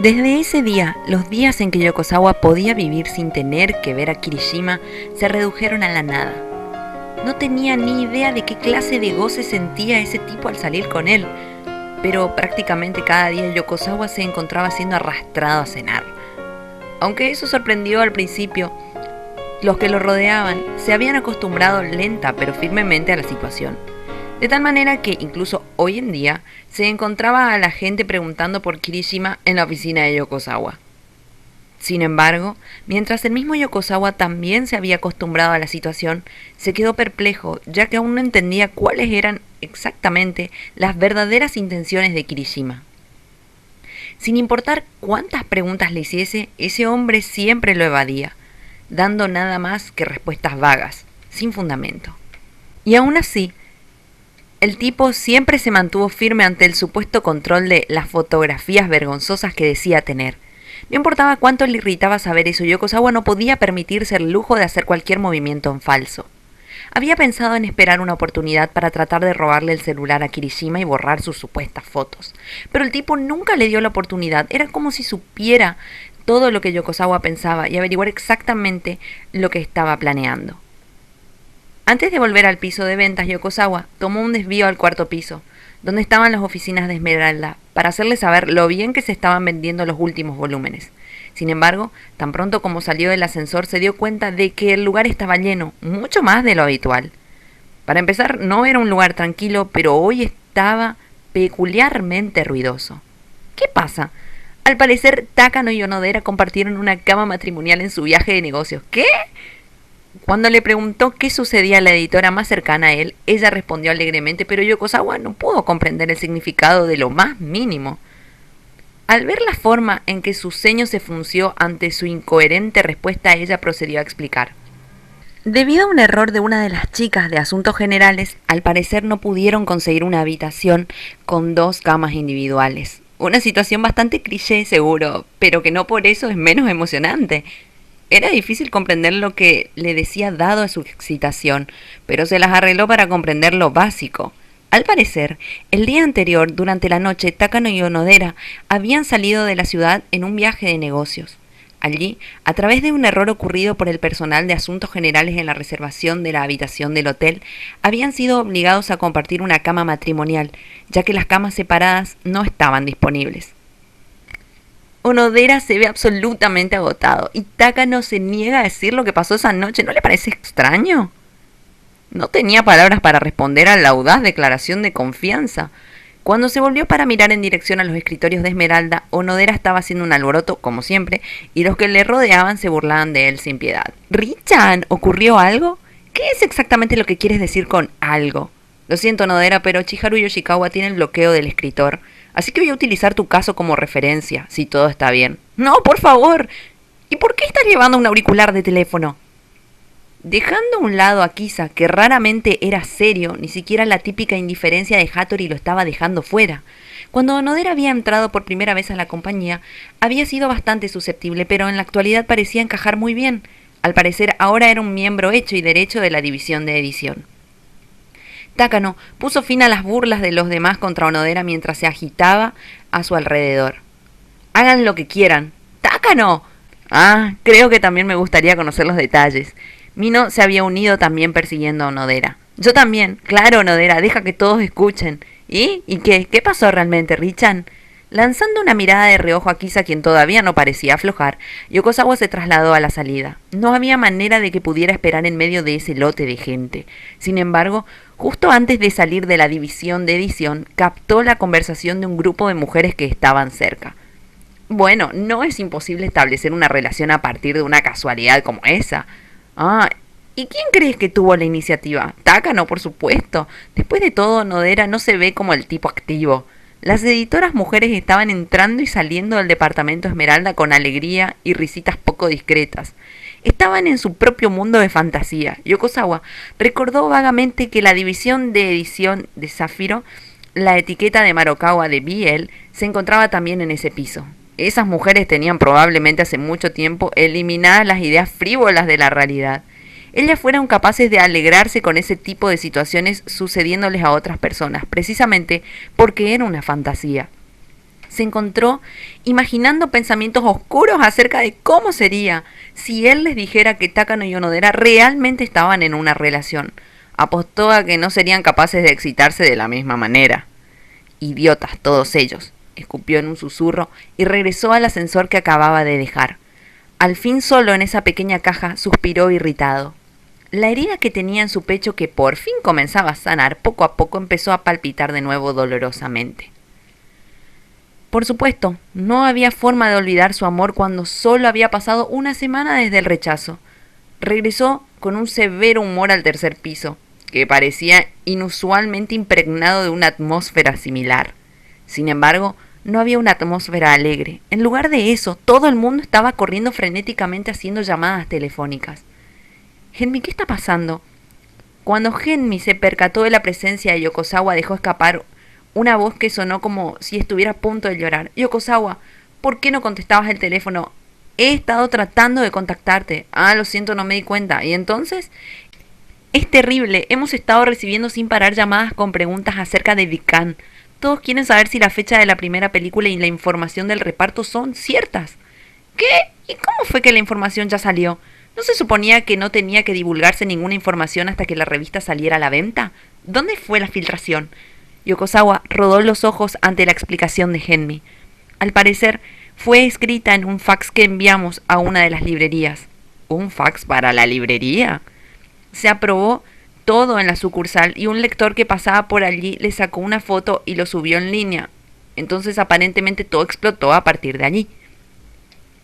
Desde ese día, los días en que Yokosawa podía vivir sin tener que ver a Kirishima se redujeron a la nada. No tenía ni idea de qué clase de goce sentía ese tipo al salir con él, pero prácticamente cada día Yokosawa se encontraba siendo arrastrado a cenar. Aunque eso sorprendió al principio, los que lo rodeaban se habían acostumbrado lenta pero firmemente a la situación. De tal manera que incluso hoy en día se encontraba a la gente preguntando por Kirishima en la oficina de Yokosawa. Sin embargo, mientras el mismo Yokosawa también se había acostumbrado a la situación, se quedó perplejo, ya que aún no entendía cuáles eran exactamente las verdaderas intenciones de Kirishima. Sin importar cuántas preguntas le hiciese, ese hombre siempre lo evadía, dando nada más que respuestas vagas, sin fundamento. Y aún así, el tipo siempre se mantuvo firme ante el supuesto control de las fotografías vergonzosas que decía tener. No importaba cuánto le irritaba saber eso, Yokosawa no podía permitirse el lujo de hacer cualquier movimiento en falso. Había pensado en esperar una oportunidad para tratar de robarle el celular a Kirishima y borrar sus supuestas fotos. Pero el tipo nunca le dio la oportunidad. Era como si supiera todo lo que Yokosawa pensaba y averiguar exactamente lo que estaba planeando. Antes de volver al piso de ventas, Yokosawa tomó un desvío al cuarto piso, donde estaban las oficinas de Esmeralda, para hacerle saber lo bien que se estaban vendiendo los últimos volúmenes. Sin embargo, tan pronto como salió del ascensor se dio cuenta de que el lugar estaba lleno, mucho más de lo habitual. Para empezar, no era un lugar tranquilo, pero hoy estaba peculiarmente ruidoso. ¿Qué pasa? Al parecer, Takano y Onodera compartieron una cama matrimonial en su viaje de negocios. ¿Qué? Cuando le preguntó qué sucedía a la editora más cercana a él, ella respondió alegremente, pero Yokosawa no pudo comprender el significado de lo más mínimo. Al ver la forma en que su ceño se frunció ante su incoherente respuesta, ella procedió a explicar. Debido a un error de una de las chicas de Asuntos Generales, al parecer no pudieron conseguir una habitación con 2 camas individuales. Una situación bastante cliché, seguro, pero que no por eso es menos emocionante. Era difícil comprender lo que le decía dado a su excitación, pero se las arregló para comprender lo básico. Al parecer, el día anterior, durante la noche, Takano y Onodera habían salido de la ciudad en un viaje de negocios. Allí, a través de un error ocurrido por el personal de Asuntos Generales en la reservación de la habitación del hotel, habían sido obligados a compartir una cama matrimonial, ya que las camas separadas no estaban disponibles. Onodera se ve absolutamente agotado y Takano se niega a decir lo que pasó esa noche. ¿No le parece extraño? No tenía palabras para responder a la audaz declaración de confianza. Cuando se volvió para mirar en dirección a los escritorios de Esmeralda, Onodera estaba haciendo un alboroto, como siempre, y los que le rodeaban se burlaban de él sin piedad. ¿Richan? ¿Ocurrió algo? ¿Qué es exactamente lo que quieres decir con algo? Lo siento, Onodera, pero Chiharu Yoshikawa tiene el bloqueo del escritor, así que voy a utilizar tu caso como referencia, si todo está bien. ¡No, por favor! ¿Y por qué estás llevando un auricular de teléfono? Dejando a un lado a Kisa, que raramente era serio, ni siquiera la típica indiferencia de Hattori lo estaba dejando fuera. Cuando Onodera había entrado por primera vez a la compañía, había sido bastante susceptible, pero en la actualidad parecía encajar muy bien. Al parecer, ahora era un miembro hecho y derecho de la división de edición. Takano puso fin a las burlas de los demás contra Onodera mientras se agitaba a su alrededor. «Hagan lo que quieran». «¡Takano!». «Ah, creo que también me gustaría conocer los detalles». Mino se había unido también persiguiendo a Onodera. «Yo también». «Claro, Onodera, deja que todos escuchen». ¿Y? ¿Y qué? ¿Qué pasó realmente, Richan?» Lanzando una mirada de reojo a Kisa, quien todavía no parecía aflojar, Yokosawa se trasladó a la salida. No había manera de que pudiera esperar en medio de ese lote de gente. Sin embargo, justo antes de salir de la división de edición, captó la conversación de un grupo de mujeres que estaban cerca. Bueno, no es imposible establecer una relación a partir de una casualidad como esa. Ah, ¿y quién crees que tuvo la iniciativa? Takano, por supuesto. Después de todo, Onodera no se ve como el tipo activo. Las editoras mujeres estaban entrando y saliendo del departamento Esmeralda con alegría y risitas poco discretas. Estaban en su propio mundo de fantasía. Yokosawa recordó vagamente que la división de edición de Zafiro, la etiqueta de Marokawa de BL, se encontraba también en ese piso. Esas mujeres tenían probablemente hace mucho tiempo eliminadas las ideas frívolas de la realidad. Ellas fueron capaces de alegrarse con ese tipo de situaciones sucediéndoles a otras personas, precisamente porque era una fantasía. Se encontró imaginando pensamientos oscuros acerca de cómo sería si él les dijera que Takano y Onodera realmente estaban en una relación. Apostó a que no serían capaces de excitarse de la misma manera. Idiotas, todos ellos, escupió en un susurro y regresó al ascensor que acababa de dejar. Al fin solo en esa pequeña caja suspiró irritado. La herida que tenía en su pecho, que por fin comenzaba a sanar, poco a poco empezó a palpitar de nuevo dolorosamente. Por supuesto, no había forma de olvidar su amor cuando solo había pasado una semana desde el rechazo. Regresó con un severo humor al tercer piso, que parecía inusualmente impregnado de una atmósfera similar. Sin embargo, no había una atmósfera alegre. En lugar de eso, todo el mundo estaba corriendo frenéticamente haciendo llamadas telefónicas. «Genmi, ¿qué está pasando?» Cuando Genmi se percató de la presencia de Yokosawa, dejó escapar una voz que sonó como si estuviera a punto de llorar. «Yokosawa, ¿por qué no contestabas el teléfono? He estado tratando de contactarte». «Ah, lo siento, no me di cuenta». «¿Y entonces?» «Es terrible. Hemos estado recibiendo sin parar llamadas con preguntas acerca de Vikan. Todos quieren saber si la fecha de la primera película y la información del reparto son ciertas». «¿Qué? ¿Y cómo fue que la información ya salió? ¿No se suponía que no tenía que divulgarse ninguna información hasta que la revista saliera a la venta? ¿Dónde fue la filtración?» Yokosawa rodó los ojos ante la explicación de Genmi. «Al parecer, fue escrita en un fax que enviamos a una de las librerías». «¿Un fax para la librería?» «Se aprobó todo en la sucursal y un lector que pasaba por allí le sacó una foto y lo subió en línea. Entonces aparentemente todo explotó a partir de allí».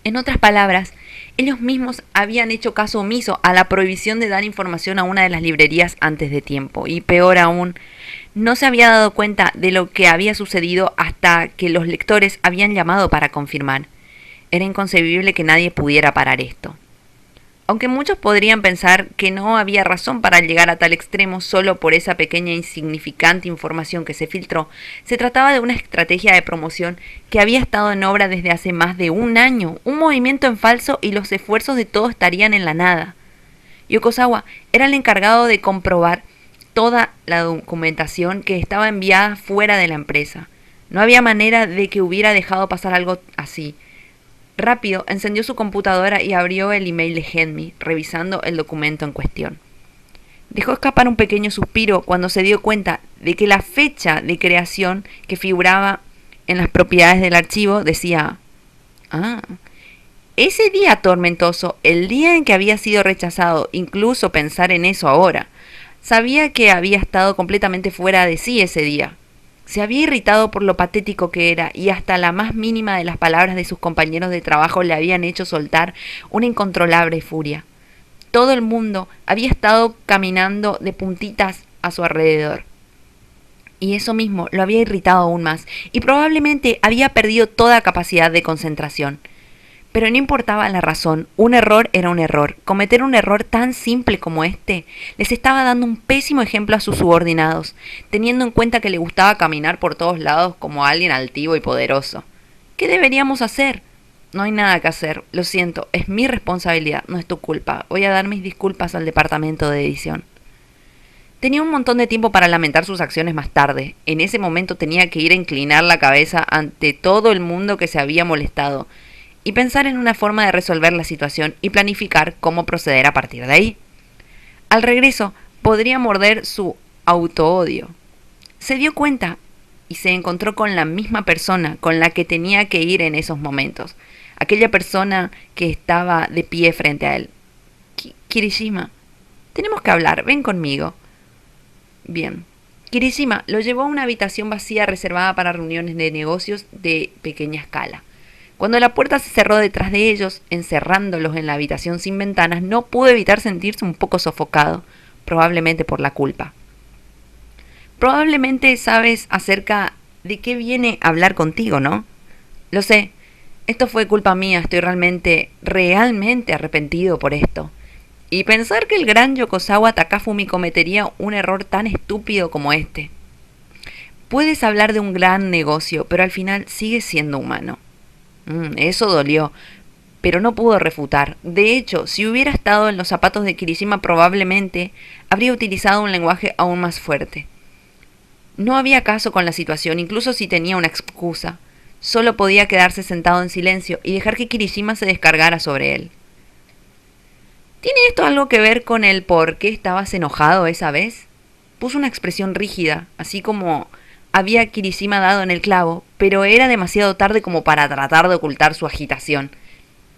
En otras palabras, ellos mismos habían hecho caso omiso a la prohibición de dar información a una de las librerías antes de tiempo. Y peor aún, no se había dado cuenta de lo que había sucedido hasta que los lectores habían llamado para confirmar. Era inconcebible que nadie pudiera parar esto. Aunque muchos podrían pensar que no había razón para llegar a tal extremo solo por esa pequeña e insignificante información que se filtró, se trataba de una estrategia de promoción que había estado en obra desde hace más de un año, un movimiento en falso, y los esfuerzos de todos estarían en la nada. Yokosawa era el encargado de comprobar toda la documentación que estaba enviada fuera de la empresa. No había manera de que hubiera dejado pasar algo así. Rápido encendió su computadora y abrió el email de Genmi, revisando el documento en cuestión. Dejó escapar un pequeño suspiro cuando se dio cuenta de que la fecha de creación que figuraba en las propiedades del archivo decía: «Ah, ese día tormentoso, el día en que había sido rechazado». Incluso pensar en eso ahora. Sabía que había estado completamente fuera de sí ese día. Se había irritado por lo patético que era, y hasta la más mínima de las palabras de sus compañeros de trabajo le habían hecho soltar una incontrolable furia. Todo el mundo había estado caminando de puntitas a su alrededor. Y eso mismo lo había irritado aún más, y probablemente había perdido toda capacidad de concentración. Pero no importaba la razón, un error era un error. Cometer un error tan simple como este les estaba dando un pésimo ejemplo a sus subordinados, teniendo en cuenta que le gustaba caminar por todos lados como alguien altivo y poderoso. ¿Qué deberíamos hacer? No hay nada que hacer, lo siento, es mi responsabilidad, no es tu culpa. Voy a dar mis disculpas al departamento de edición. Tenía un montón de tiempo para lamentar sus acciones más tarde. En ese momento tenía que ir a inclinar la cabeza ante todo el mundo que se había molestado y pensar en una forma de resolver la situación y planificar cómo proceder a partir de ahí. Al regreso, podría morder su autoodio. Se dio cuenta y se encontró con la misma persona con la que tenía que ir en esos momentos. Aquella persona que estaba de pie frente a él. «Kirishima, tenemos que hablar, ven conmigo». Bien. Kirishima lo llevó a una habitación vacía reservada para reuniones de negocios de pequeña escala. Cuando la puerta se cerró detrás de ellos, encerrándolos en la habitación sin ventanas, no pudo evitar sentirse un poco sofocado, probablemente por la culpa. «Probablemente sabes acerca de qué viene a hablar contigo, ¿no?» «Lo sé. Esto fue culpa mía. Estoy realmente arrepentido por esto. Y pensar que el gran Yokosawa Takafumi cometería un error tan estúpido como este. Puedes hablar de un gran negocio, pero al final sigues siendo humano». Eso dolió, pero no pudo refutar. De hecho, si hubiera estado en los zapatos de Kirishima, probablemente habría utilizado un lenguaje aún más fuerte. No había caso con la situación, incluso si tenía una excusa. Solo podía quedarse sentado en silencio y dejar que Kirishima se descargara sobre él. ¿Tiene esto algo que ver con el por qué estabas enojado esa vez? Puso una expresión rígida, así como había Kirishima dado en el clavo, pero era demasiado tarde como para tratar de ocultar su agitación.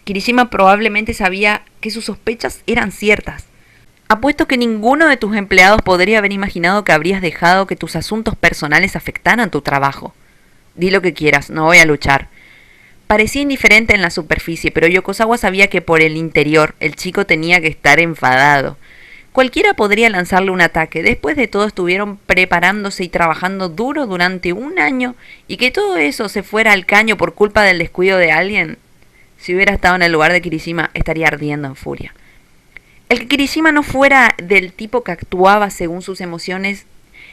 Kirishima probablemente sabía que sus sospechas eran ciertas. Apuesto que ninguno de tus empleados podría haber imaginado que habrías dejado que tus asuntos personales afectaran tu trabajo. Di lo que quieras, no voy a luchar. Parecía indiferente en la superficie, pero Yokosawa sabía que por el interior el chico tenía que estar enfadado. Cualquiera podría lanzarle un ataque. Después de todo estuvieron preparándose y trabajando duro durante un año, y que todo eso se fuera al caño por culpa del descuido de alguien. Si hubiera estado en el lugar de Kirishima, estaría ardiendo en furia. El que Kirishima no fuera del tipo que actuaba según sus emociones,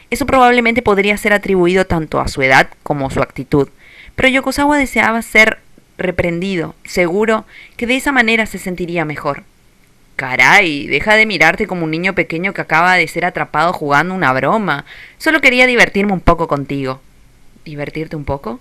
eso probablemente podría ser atribuido tanto a su edad como a su actitud. Pero Yokosawa deseaba ser reprendido, seguro que de esa manera se sentiría mejor. Caray, deja de mirarte como un niño pequeño que acaba de ser atrapado jugando una broma. Solo quería divertirme un poco contigo. ¿Divertirte un poco?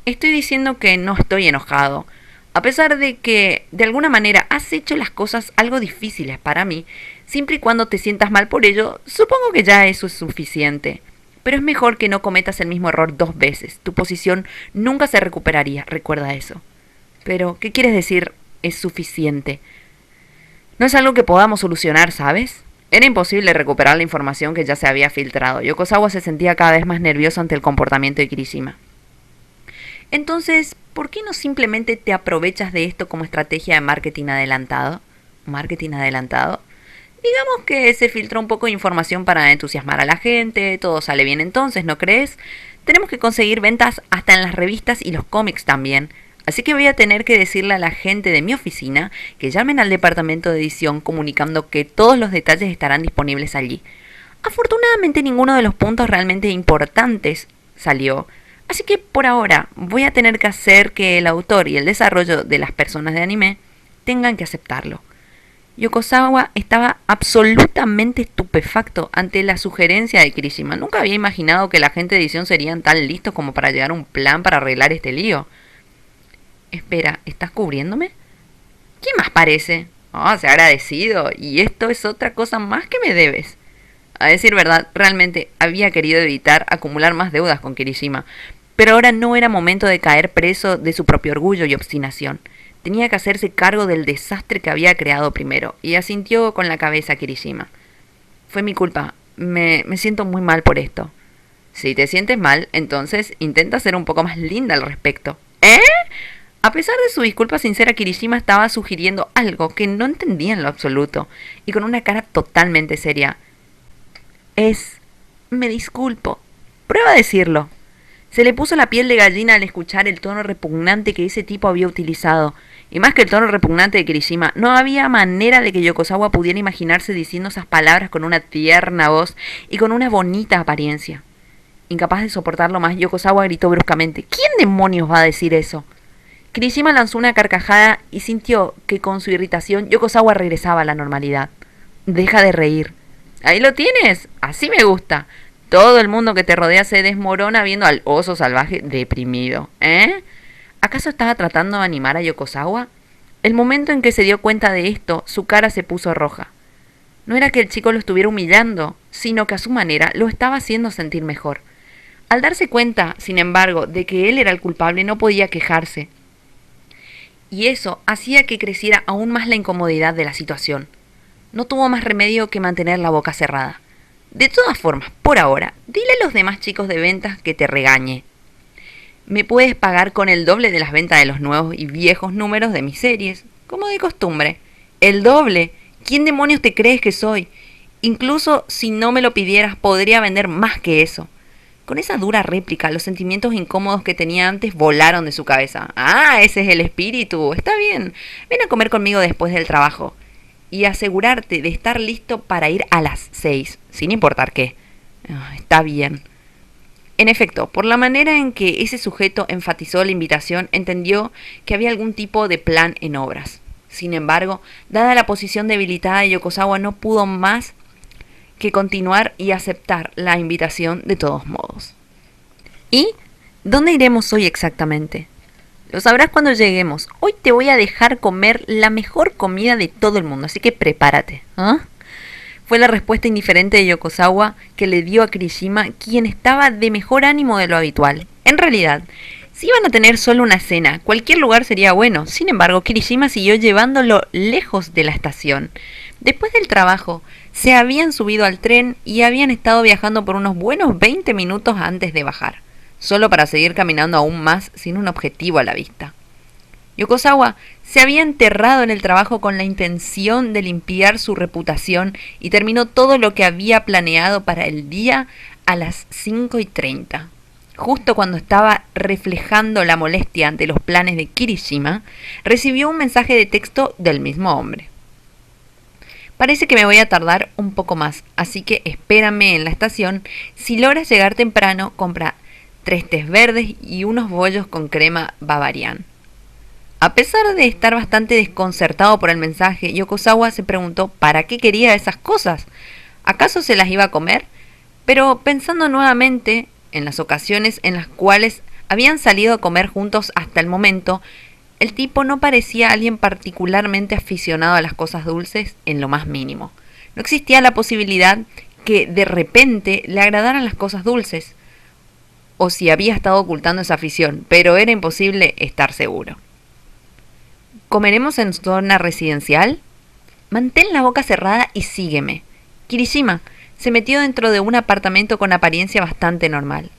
Estoy diciendo que no estoy enojado. A pesar de que, de alguna manera, has hecho las cosas algo difíciles para mí, siempre y cuando te sientas mal por ello, supongo que ya eso es suficiente. Pero es mejor que no cometas el mismo error 2 veces. Tu posición nunca se recuperaría, recuerda eso. Pero, ¿qué quieres decir es suficiente? No es algo que podamos solucionar, ¿sabes? Era imposible recuperar la información que ya se había filtrado. Yokosawa se sentía cada vez más nervioso ante el comportamiento de Kirishima. Entonces, ¿por qué no simplemente te aprovechas de esto como estrategia de marketing adelantado? ¿Marketing adelantado? Digamos que se filtró un poco de información para entusiasmar a la gente, todo sale bien entonces, ¿no crees? Tenemos que conseguir ventas hasta en las revistas y los cómics también. Así que voy a tener que decirle a la gente de mi oficina que llamen al departamento de edición comunicando que todos los detalles estarán disponibles allí. Afortunadamente ninguno de los puntos realmente importantes salió. Así que por ahora voy a tener que hacer que el autor y el desarrollo de las personas de anime tengan que aceptarlo. Yokosawa estaba absolutamente estupefacto ante la sugerencia de Kirishima. Nunca había imaginado que la gente de edición serían tan listos como para llegar a un plan para arreglar este lío. Espera, ¿estás cubriéndome? ¿Quién más parece? Se ha agradecido, y esto es otra cosa más que me debes. A decir verdad, realmente había querido evitar acumular más deudas con Kirishima, pero ahora no era momento de caer preso de su propio orgullo y obstinación. Tenía que hacerse cargo del desastre que había creado primero, y asintió con la cabeza Kirishima. Fue mi culpa, me siento muy mal por esto. Si te sientes mal, entonces intenta ser un poco más linda al respecto. ¿Eh? A pesar de su disculpa sincera, Kirishima estaba sugiriendo algo que no entendía en lo absoluto, y con una cara totalmente seria. Me disculpo. Prueba a decirlo. Se le puso la piel de gallina al escuchar el tono repugnante que ese tipo había utilizado. Y más que el tono repugnante de Kirishima, no había manera de que Yokosawa pudiera imaginarse diciendo esas palabras con una tierna voz y con una bonita apariencia. Incapaz de soportarlo más, Yokosawa gritó bruscamente: ¿Quién demonios va a decir eso? Kirishima lanzó una carcajada y sintió que con su irritación Yokosawa regresaba a la normalidad. Deja de reír. Ahí lo tienes, así me gusta. Todo el mundo que te rodea se desmorona viendo al oso salvaje deprimido. ¿Acaso estaba tratando de animar a Yokosawa? El momento en que se dio cuenta de esto, su cara se puso roja. No era que el chico lo estuviera humillando, sino que a su manera lo estaba haciendo sentir mejor. Al darse cuenta, sin embargo, de que él era el culpable, no podía quejarse. Y eso hacía que creciera aún más la incomodidad de la situación. No tuvo más remedio que mantener la boca cerrada. De todas formas, por ahora, dile a los demás chicos de ventas que te regañe. Me puedes pagar con el doble de las ventas de los nuevos y viejos números de mis series, como de costumbre. ¡El doble! ¿Quién demonios te crees que soy? Incluso si no me lo pidieras, podría vender más que eso. Con esa dura réplica, los sentimientos incómodos que tenía antes volaron de su cabeza. Ese es el espíritu. Está bien. Ven a comer conmigo después del trabajo. Y asegurarte de estar listo para ir a las 6, sin importar qué. Está bien. En efecto, por la manera en que ese sujeto enfatizó la invitación, entendió que había algún tipo de plan en obras. Sin embargo, dada la posición debilitada de Yokosawa, no pudo más que continuar y aceptar la invitación de todos modos. ¿Y? ¿Dónde iremos hoy exactamente? Lo sabrás cuando lleguemos. Hoy te voy a dejar comer la mejor comida de todo el mundo, así que prepárate. ¿Ah? Fue la respuesta indiferente de Yokozawa que le dio a Kirishima, quien estaba de mejor ánimo de lo habitual. En realidad, si iban a tener solo una cena, cualquier lugar sería bueno. Sin embargo, Kirishima siguió llevándolo lejos de la estación. Después del trabajo, se habían subido al tren y habían estado viajando por unos buenos 20 minutos antes de bajar, solo para seguir caminando aún más sin un objetivo a la vista. Yokozawa se había enterrado en el trabajo con la intención de limpiar su reputación y terminó todo lo que había planeado para el día a las 5:30. Justo cuando estaba reflejando la molestia ante los planes de Kirishima, recibió un mensaje de texto del mismo hombre. Parece que me voy a tardar un poco más, así que espérame en la estación. Si logras llegar temprano, compra 3 tés verdes y unos bollos con crema bavarian. A pesar de estar bastante desconcertado por el mensaje, Yokozawa se preguntó para qué quería esas cosas. ¿Acaso se las iba a comer? Pero pensando nuevamente en las ocasiones en las cuales habían salido a comer juntos hasta el momento, el tipo no parecía alguien particularmente aficionado a las cosas dulces en lo más mínimo. No existía la posibilidad que de repente le agradaran las cosas dulces, o si había estado ocultando esa afición, pero era imposible estar seguro. ¿Comeremos en zona residencial? Mantén la boca cerrada y sígueme. Kirishima se metió dentro de un apartamento con apariencia bastante normal.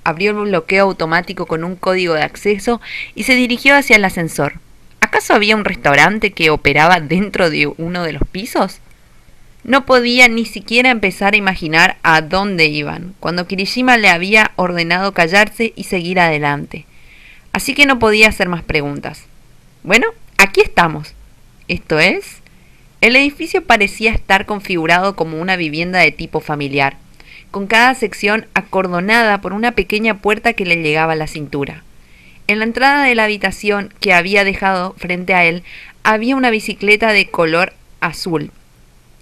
Abrió el bloqueo automático con un código de acceso y se dirigió hacia el ascensor. ¿Acaso había un restaurante que operaba dentro de uno de los pisos? No podía ni siquiera empezar a imaginar a dónde iban, cuando Kirishima le había ordenado callarse y seguir adelante. Así que no podía hacer más preguntas. Bueno, aquí estamos. ¿Esto es? El edificio parecía estar configurado como una vivienda de tipo familiar, con cada sección acordonada por una pequeña puerta que le llegaba a la cintura. En la entrada de la habitación que había dejado frente a él había una bicicleta de color azul,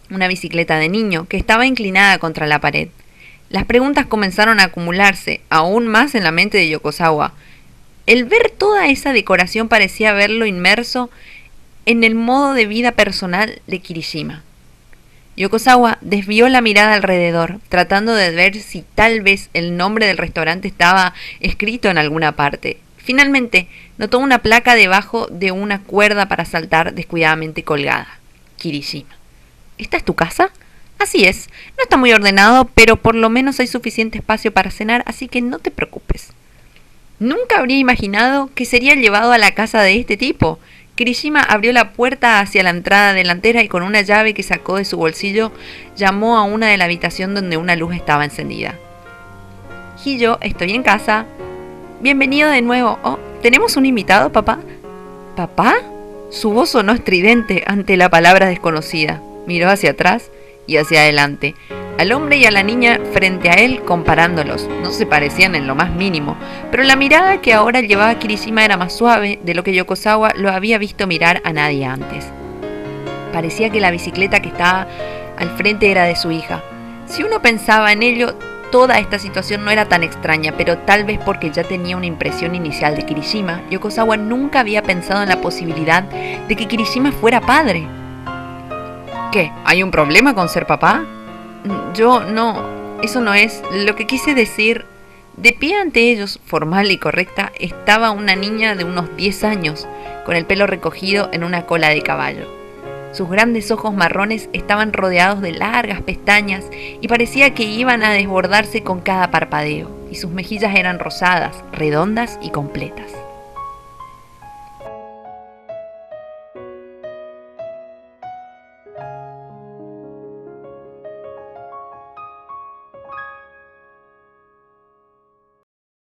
una bicicleta de niño que estaba inclinada contra la pared. Las preguntas comenzaron a acumularse aún más en la mente de Yokozawa. El ver toda esa decoración parecía verlo inmerso en el modo de vida personal de Kirishima. Yokozawa desvió la mirada alrededor, tratando de ver si tal vez el nombre del restaurante estaba escrito en alguna parte. Finalmente, notó una placa debajo de una cuerda para saltar descuidadamente colgada. Kirishima. ¿Esta es tu casa? Así es. No está muy ordenado, pero por lo menos hay suficiente espacio para cenar, así que no te preocupes. Nunca habría imaginado que sería llevado a la casa de este tipo. Kirishima abrió la puerta hacia la entrada delantera y con una llave que sacó de su bolsillo llamó a una de la habitación donde una luz estaba encendida. Hiyo, estoy en casa. Bienvenido de nuevo. Oh, ¿tenemos un invitado, papá? ¿Papá? Su voz sonó estridente ante la palabra desconocida. Miró hacia atrás y hacia adelante, al hombre y a la niña frente a él comparándolos. No se parecían en lo más mínimo, pero la mirada que ahora llevaba Kirishima era más suave de lo que Yokozawa lo había visto mirar a nadie antes. Parecía que la bicicleta que estaba al frente era de su hija. Si uno pensaba en ello, toda esta situación no era tan extraña, pero tal vez porque ya tenía una impresión inicial de Kirishima, Yokozawa nunca había pensado en la posibilidad de que Kirishima fuera padre. ¿Qué? ¿Hay un problema con ser papá? Eso no es. Lo que quise decir, de pie ante ellos, formal y correcta, estaba una niña de unos 10 años, con el pelo recogido en una cola de caballo. Sus grandes ojos marrones estaban rodeados de largas pestañas y parecía que iban a desbordarse con cada parpadeo, y sus mejillas eran rosadas, redondas y completas.